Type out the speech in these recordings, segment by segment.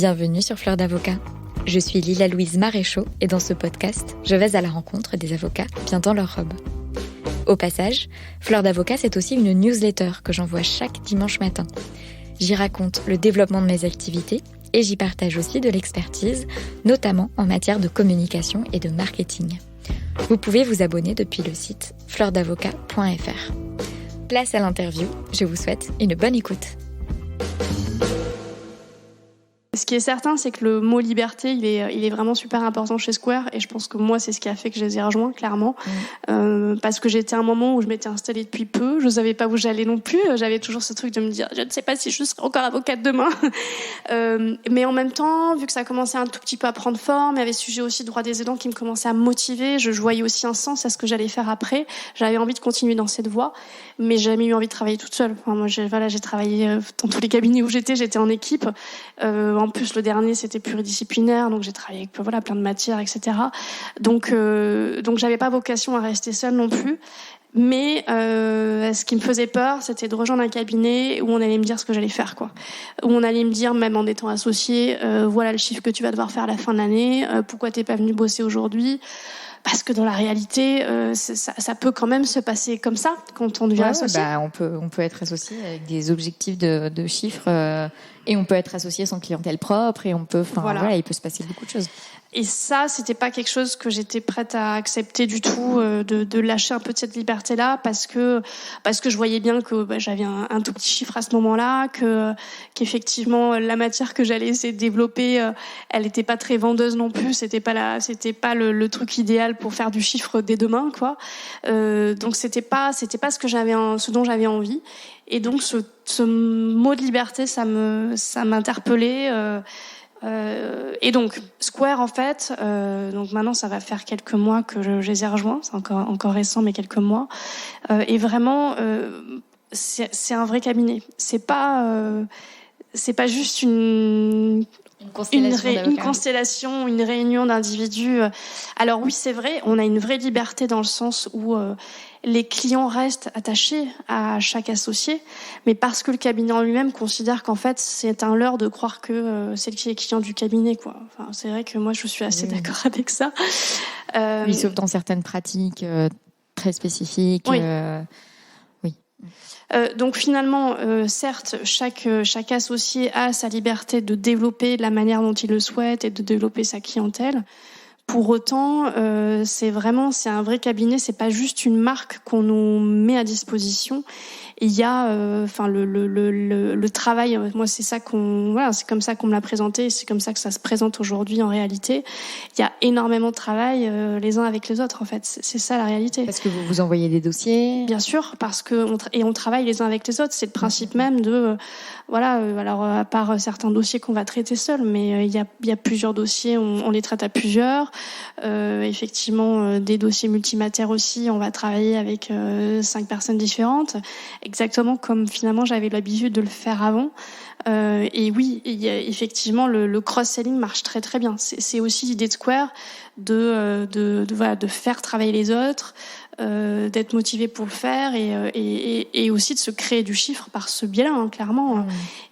Bienvenue sur Fleur d'Avocat. Je suis Lila-Louise Maréchaux et dans ce podcast, je vais à la rencontre des avocats bien dans leur robe. Au passage, Fleur d'Avocat, c'est aussi une newsletter que j'envoie chaque dimanche matin. J'y raconte le développement de mes activités et j'y partage aussi de l'expertise, notamment en matière de communication et de marketing. Vous pouvez vous abonner depuis le site fleurdavocat.fr. Place à l'interview, je vous souhaite une bonne écoute. Ce qui est certain, c'est que le mot liberté, il est vraiment super important chez Square, et je pense que moi, c'est ce qui a fait que je les ai rejoints, clairement. Parce que j'étais à un moment où je m'étais installée depuis peu, je savais pas où j'allais non plus, j'avais toujours ce truc de me dire, je ne sais pas si je serai encore avocate demain. Mais en même temps, vu que ça commençait un tout petit peu à prendre forme, il y avait ce sujet aussi de droit des aidants qui me commençait à me motiver, je voyais aussi un sens à ce que j'allais faire après, j'avais envie de continuer dans cette voie, mais j'ai jamais eu envie de travailler toute seule. Enfin, moi, j'ai travaillé dans tous les cabinets où j'étais en équipe. En plus, le dernier, c'était pluridisciplinaire, donc j'ai travaillé avec plein de matières, etc. Donc j'avais pas vocation à rester seule non plus. Mais ce qui me faisait peur, c'était de rejoindre un cabinet où on allait me dire ce que j'allais faire, quoi. Où on allait me dire, même en étant associée, voilà le chiffre que tu vas devoir faire à la fin de l'année, pourquoi t'es pas venu bosser aujourd'hui ? Parce que dans la réalité, ça peut quand même se passer comme ça quand on devient associé. On peut être associé avec des objectifs de chiffres et on peut être associé sans clientèle propre et on peut, il peut se passer beaucoup de choses. Et ça, c'était pas quelque chose que j'étais prête à accepter du tout, de lâcher un peu de cette liberté-là, parce que je voyais bien que j'avais un tout petit chiffre à ce moment-là, qu'effectivement la matière que j'allais essayer de développer, elle était pas très vendeuse non plus, c'était pas le truc idéal pour faire du chiffre dès demain, quoi. Donc c'était pas ce dont j'avais envie. Et donc ce mot de liberté, ça m'interpellait. Et donc Square, en fait, donc maintenant ça va faire quelques mois que je les ai rejoints, c'est encore récent, mais quelques mois. Et vraiment, c'est un vrai cabinet. C'est pas juste une constellation, une réunion d'individus. Alors oui, c'est vrai, on a une vraie liberté dans le sens où les clients restent attachés à chaque associé, mais parce que le cabinet en lui-même considère qu'en fait c'est un leurre de croire que c'est le client du cabinet, quoi. Enfin, c'est vrai que moi je suis assez d'accord avec ça. Oui, sauf dans certaines pratiques très spécifiques. Oui. Donc finalement, certes, chaque associé a sa liberté de développer de la manière dont il le souhaite et de développer sa clientèle. Pour autant, c'est un vrai cabinet, c'est pas juste une marque qu'on nous met à disposition. Il y a, le travail. Moi, c'est comme ça qu'on me l'a présenté, et c'est comme ça que ça se présente aujourd'hui en réalité. Il y a énormément de travail les uns avec les autres, en fait. C'est ça la réalité. Parce que vous vous envoyez des dossiers. Bien sûr, parce que on travaille les uns avec les autres. C'est le principe même de, alors à part certains dossiers qu'on va traiter seuls, mais il y a plusieurs dossiers, on les traite à plusieurs. Effectivement, des dossiers multimatières aussi. On va travailler avec 5 personnes différentes. Exactement comme finalement j'avais l'habitude de le faire avant. Et oui, effectivement, le cross-selling marche très très bien. C'est aussi l'idée de Square de faire travailler les autres, d'être motivé pour le faire et aussi de se créer du chiffre par ce biais-là, clairement.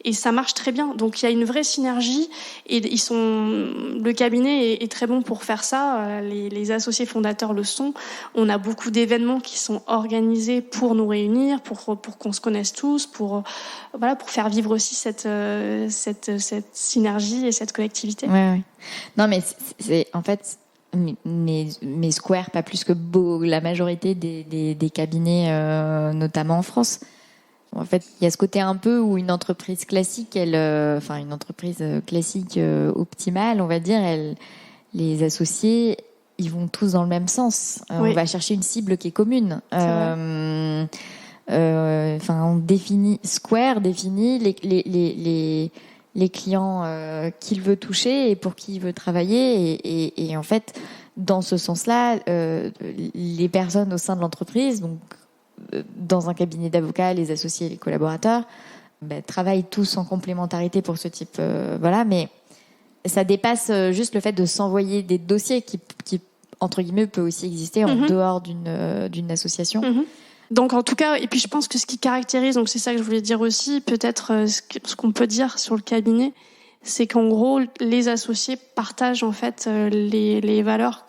Et ça marche très bien. Donc il y a une vraie synergie et le cabinet est très bon pour faire ça. Les associés fondateurs le sont. On a beaucoup d'événements qui sont organisés pour nous réunir, pour qu'on se connaisse tous, pour faire vivre aussi cette synergie et cette collectivité. Ouais. Non, mais c'est en fait. Mais Square, pas plus que la majorité des cabinets, notamment en France. En fait, il y a ce côté un peu où une entreprise classique, une entreprise classique optimale, on va dire, les associés, ils vont tous dans le même sens. Oui. On va chercher une cible qui est commune. Square définit les clients qu'il veut toucher et pour qui il veut travailler et en fait dans ce sens-là les personnes au sein de l'entreprise, donc dans un cabinet d'avocats, les associés et les collaborateurs travaillent tous en complémentarité pour ce type mais ça dépasse juste le fait de s'envoyer des dossiers qui entre guillemets peut aussi exister en dehors d'une association. Donc en tout cas, et puis je pense que ce qui caractérise, donc c'est ça que je voulais dire aussi, peut-être ce qu'on peut dire sur le cabinet, c'est qu'en gros, les associés partagent en fait les valeurs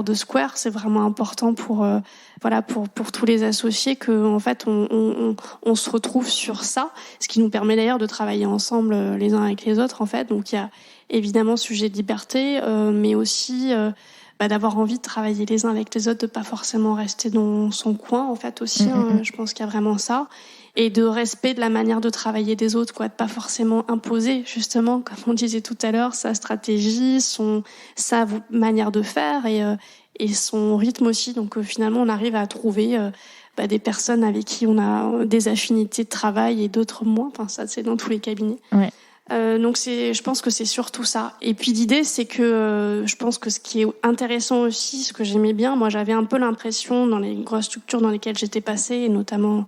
de Square. C'est vraiment important pour tous les associés que en fait on se retrouve sur ça, ce qui nous permet d'ailleurs de travailler ensemble les uns avec les autres en fait. Donc il y a évidemment sujet de liberté, mais aussi d'avoir envie de travailler les uns avec les autres, de pas forcément rester dans son coin en fait aussi. Je pense qu'il y a vraiment ça. Et de respect de la manière de travailler des autres, quoi, de pas forcément imposer, justement, comme on disait tout à l'heure, sa stratégie, sa manière de faire et son rythme aussi. Donc finalement, on arrive à trouver des personnes avec qui on a des affinités de travail et d'autres moins. Enfin, ça, c'est dans tous les cabinets. Ouais. Donc je pense que c'est surtout ça. Et puis l'idée, c'est que je pense que ce qui est intéressant aussi, ce que j'aimais bien, moi, j'avais un peu l'impression dans les grosses structures dans lesquelles j'étais passée, et notamment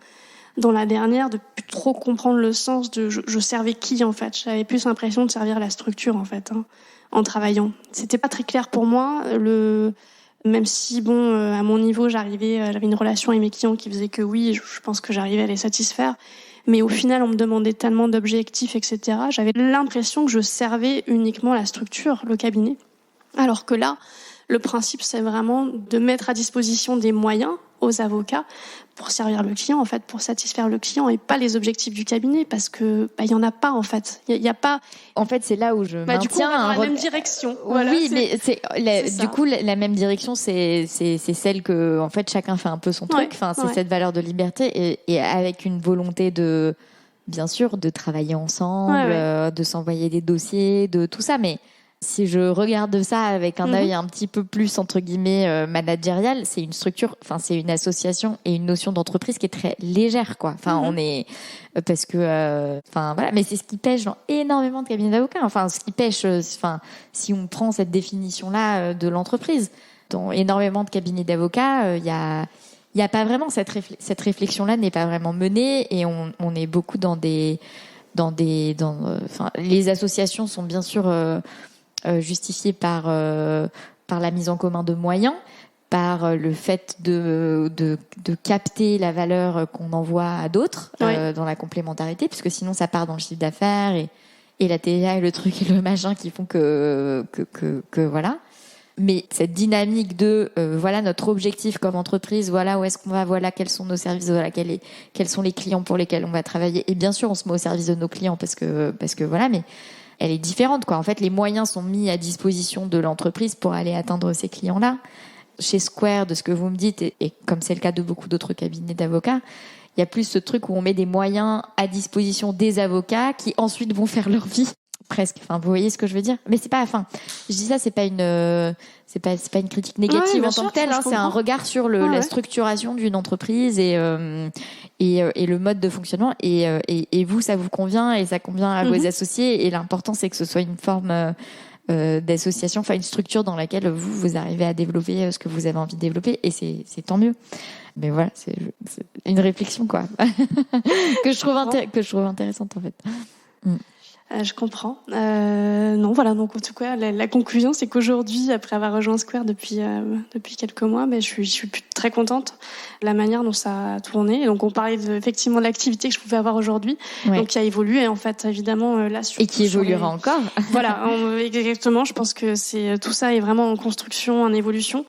dans la dernière, de plus trop comprendre le sens de je servais qui en fait. J'avais plus l'impression de servir la structure en fait, en travaillant. C'était pas très clair pour moi. Même si à mon niveau j'avais une relation avec mes clients qui faisait que oui, je pense que j'arrivais à les satisfaire. Mais au final, on me demandait tellement d'objectifs, etc. J'avais l'impression que je servais uniquement la structure, le cabinet. Alors que là, le principe, c'est vraiment de mettre à disposition des moyens aux avocats pour servir le client, en fait, pour satisfaire le client et pas les objectifs du cabinet, parce que y en a pas, en fait. Il y a pas. En fait, c'est là où je maintiens du coup, on va dans la même direction. Voilà, oui, mais du coup, la même direction, c'est celle que, en fait, chacun fait un peu son truc. Enfin, c'est cette valeur de liberté et avec une volonté de, bien sûr, de travailler ensemble, de s'envoyer des dossiers, de tout ça, mais si je regarde ça avec un œil un petit peu plus, entre guillemets, managérial, c'est une structure, enfin, c'est une association et une notion d'entreprise qui est très légère, quoi. Enfin, on est, parce que, enfin, voilà, mais c'est ce qui pêche dans énormément de cabinets d'avocats. Enfin, ce qui pêche, enfin, si on prend cette définition-là de l'entreprise, dans énormément de cabinets d'avocats, il y a pas vraiment cette réflexion-là n'est pas vraiment menée et on est beaucoup enfin, les associations sont bien sûr, justifié par la mise en commun de moyens, par le fait de capter la valeur qu'on envoie à d'autres dans la complémentarité, puisque sinon ça part dans le chiffre d'affaires et la TVA et le truc et le machin qui font que voilà. Mais cette dynamique de voilà notre objectif comme entreprise, voilà où est-ce qu'on va, voilà quels sont nos services, voilà quels sont les clients pour lesquels on va travailler, et bien sûr on se met au service de nos clients parce que voilà, mais elle est différente, quoi. En fait, les moyens sont mis à disposition de l'entreprise pour aller atteindre ces clients-là. Chez Square, de ce que vous me dites, et comme c'est le cas de beaucoup d'autres cabinets d'avocats, il y a plus ce truc où on met des moyens à disposition des avocats qui ensuite vont faire leur vie. Presque. Enfin, vous voyez ce que je veux dire? Mais c'est pas, enfin, je dis ça, c'est pas une critique négative en tant que telle, c'est un regard sur la structuration d'une entreprise et le mode de fonctionnement et vous, ça vous convient et ça convient à vos associés et l'important, c'est que ce soit une forme d'association, enfin, une structure dans laquelle vous arrivez à développer ce que vous avez envie de développer et c'est tant mieux. Mais voilà, c'est une réflexion, quoi, que je trouve intéressante, en fait. Je comprends. Non, voilà. Donc, en tout cas, la conclusion, c'est qu'aujourd'hui, après avoir rejoint Square depuis quelques mois, mais je suis très contente de la manière dont ça a tourné. Et donc, on parlait effectivement de l'activité que je pouvais avoir aujourd'hui, donc qui a évolué, en fait, évidemment, là. Et qui évoluera encore. Voilà, exactement. Je pense que tout ça est vraiment en construction, en évolution.